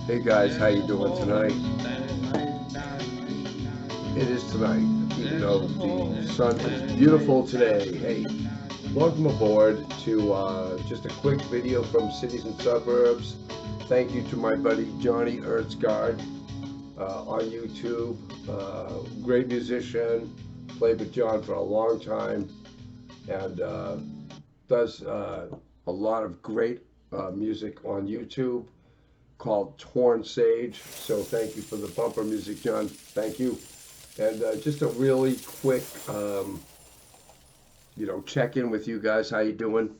Hey guys, how you doing tonight? It is tonight, even though the sun is beautiful today. Hey, welcome aboard to just a quick video from Cities and Suburbs. Thank you to my buddy Johnny Ertzgard on YouTube. Great musician, played with John for a long time, and does a lot of great music on YouTube called Torn Sage. So thank you for the bumper music, John. Thank you. And just a really quick, check in with you guys. How you doing?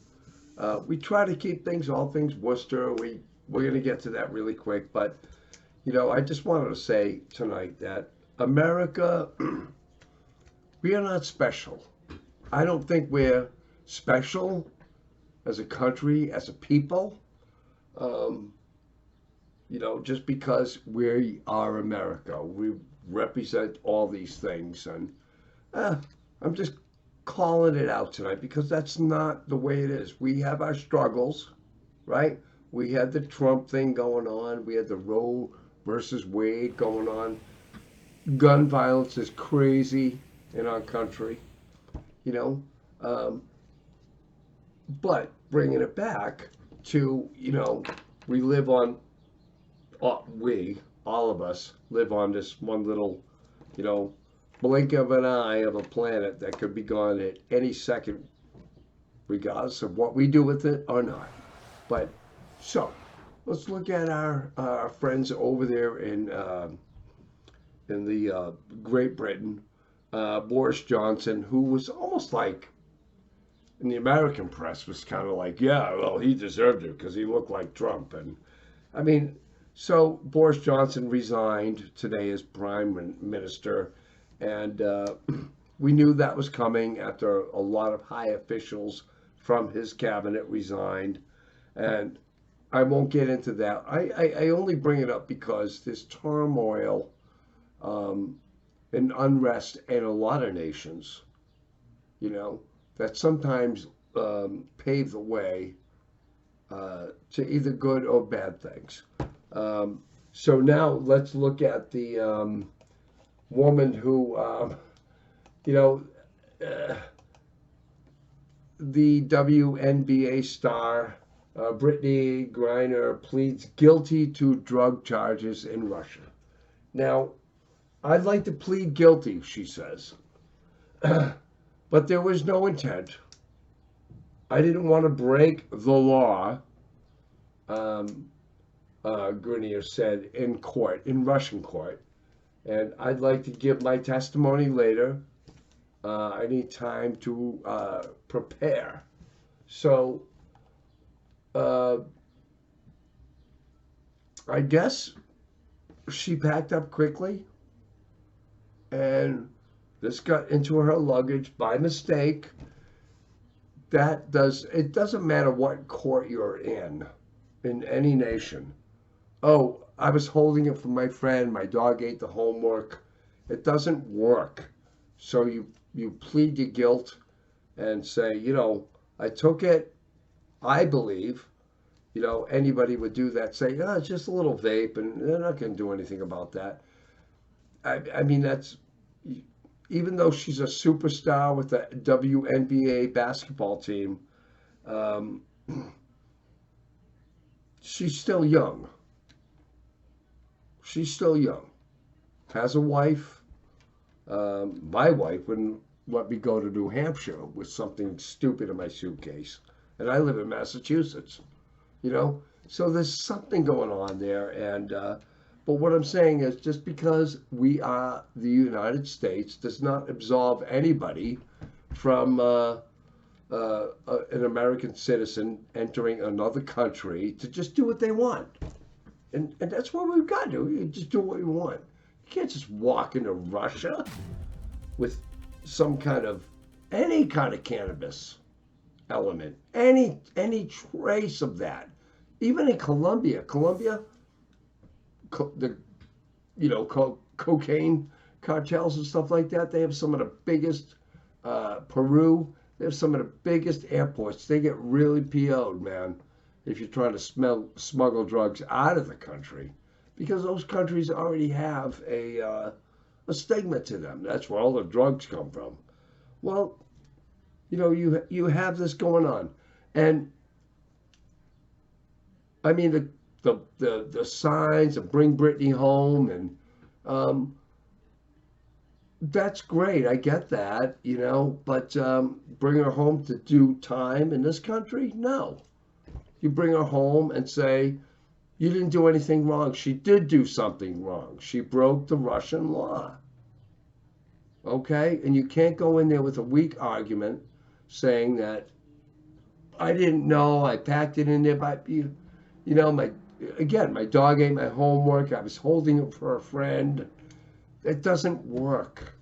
We try to keep things, all things Worcester. We're gonna get to that really quick, but I just wanted to say tonight that America, we are not special. I don't think we're special as a country, as a people. Um, just because we are America, we represent all these things, and uh, I'm just calling it out tonight because that's not the way it is. We have our struggles, right? We had the Trump thing going on. We had the Roe versus Wade going on. Gun violence is crazy in our country, you know. Um, but bringing it back to, we live on we, all of us, live on this one little, you know, blink of an eye of a planet that could be gone at any second, regardless of what we do with it or not. But so let's look at our friends over there in the Great Britain, Boris Johnson, who was almost like in the American press was kind of like, yeah, well, he deserved it because he looked like Trump, and I mean, so Boris Johnson resigned today as prime minister, and we knew that was coming after a lot of high officials from his cabinet resigned. And I won't get into that. I only bring it up because this turmoil um, and unrest in a lot of nations, you know, that sometimes pave the way to either good or bad things. So now let's look at the woman who, you know, uh, the WNBA star Brittney Griner pleads guilty to drug charges in Russia. Now, I'd like to plead guilty, she says, but there was no intent. I didn't want to break the law. Um, Grenier said in court, in Russian court. And I'd like to give my testimony later. I need time to prepare. So uh, I guess she packed up quickly and this got into her luggage by mistake. It doesn't matter what court you're in any nation. Oh, I was holding it for my friend. My dog ate the homework. It doesn't work. So you plead your guilt and say, I took it. I believe, anybody would do that. Say, oh, it's just a little vape, and they're not going to do anything about that. I mean, that's even though she's a superstar with the WNBA basketball team, um, she's still young. She's still young. Has a wife. My wife wouldn't let me go to New Hampshire with something stupid in my suitcase. And I live in Massachusetts, you know? So there's something going on there. And, but what I'm saying is just because we are the United States does not absolve anybody from an American citizen entering another country to just do what they want. And that's what we've got to do. You just do what you want. You can't just walk into Russia with some kind of any kind of cannabis element, any trace of that. Even in Colombia, the cocaine cartels and stuff like that. They have some of the biggest. Peru, they have some of the biggest airports. They get really PO'd, man, if you're trying to smuggle drugs out of the country. because those countries already have a stigma to them. That's where all the drugs come from. Well, you have this going on, and I mean the signs of bring Brittney home, and that's great. I get that, but bring her home to do time in this country? No. You bring her home and say, you didn't do anything wrong. She did do something wrong. She broke the Russian law. Okay? And you can't go in there with a weak argument saying that I didn't know, I packed it in there, but my dog ate my homework, I was holding it for a friend. It doesn't work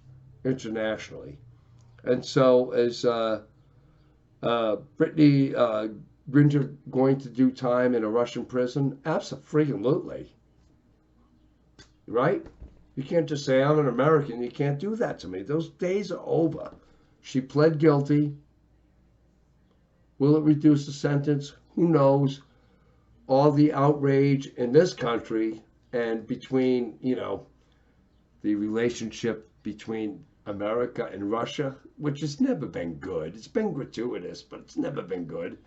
internationally. And so is Brittney going to do time in a Russian prison? Absolutely. Right? You can't just say, I'm an American. You can't do that to me. Those days are over. She pled guilty. Will it reduce the sentence? Who knows? All the outrage in this country and between, the relationship between America and Russia, which has never been good. It's been gratuitous, but it's never been good.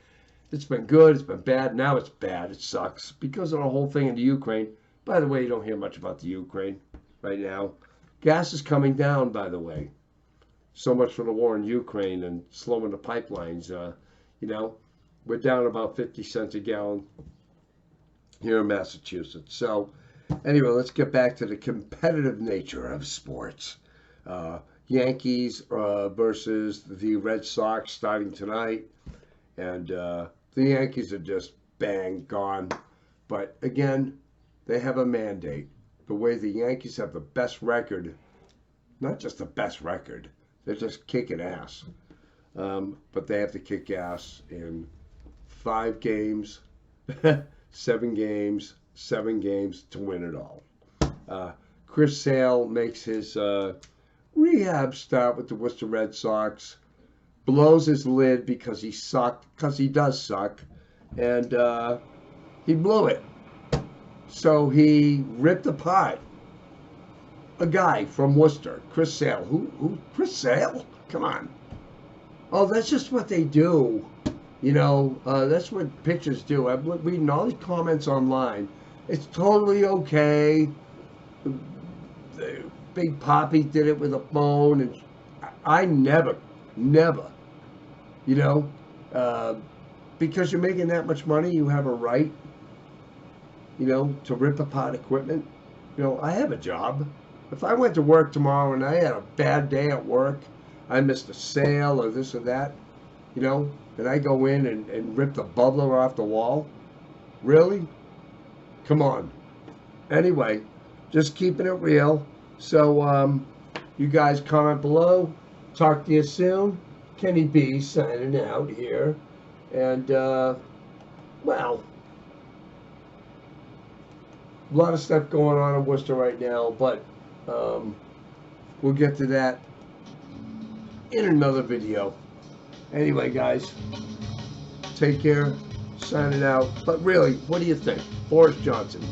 It's been good, it's been bad, now it's bad, it sucks because of the whole thing in the Ukraine. By the way, you don't hear much about the Ukraine right now. Gas is coming down, by the way. So much for the war in Ukraine and slowing the pipelines. We're down about 50 cents a gallon here in Massachusetts. So anyway, let's get back to the competitive nature of sports. Yankees versus the Red Sox starting tonight. And the Yankees are just bang, gone. But again, they have a mandate. The way the Yankees have the best record, not just the best record, they're just kicking ass. But they have to kick ass in 5 games, 7 games to win it all. Chris Sale makes his rehab start with the Worcester Red Sox. Blows his lid because he sucked, because he does suck, and he blew it. So he ripped apart a guy from Worcester, Chris Sale. Who? Chris Sale? Come on. Oh, that's just what they do. That's what pitchers do. I'm reading all these comments online. It's totally okay. Big Poppy did it with a phone, and I never. Because you're making that much money, you have a right, to rip apart equipment. I have a job. If I went to work tomorrow and I had a bad day at work, I missed a sale or this or that, and I go in and rip the bubbler off the wall, really? Come on. Anyway, just keeping it real. So, you guys comment below. Talk to you soon. Kenny B signing out here. And, a lot of stuff going on in Worcester right now, but we'll get to that in another video. Anyway, guys, take care. Signing out. But really, what do you think? Boris Johnson.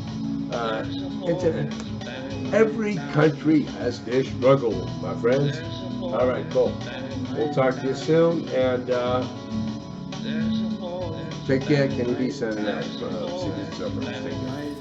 Every country has their struggle, my friends. All right, cool. We'll talk to you soon, and take care. Kenny B signing out. See you in December. Take care.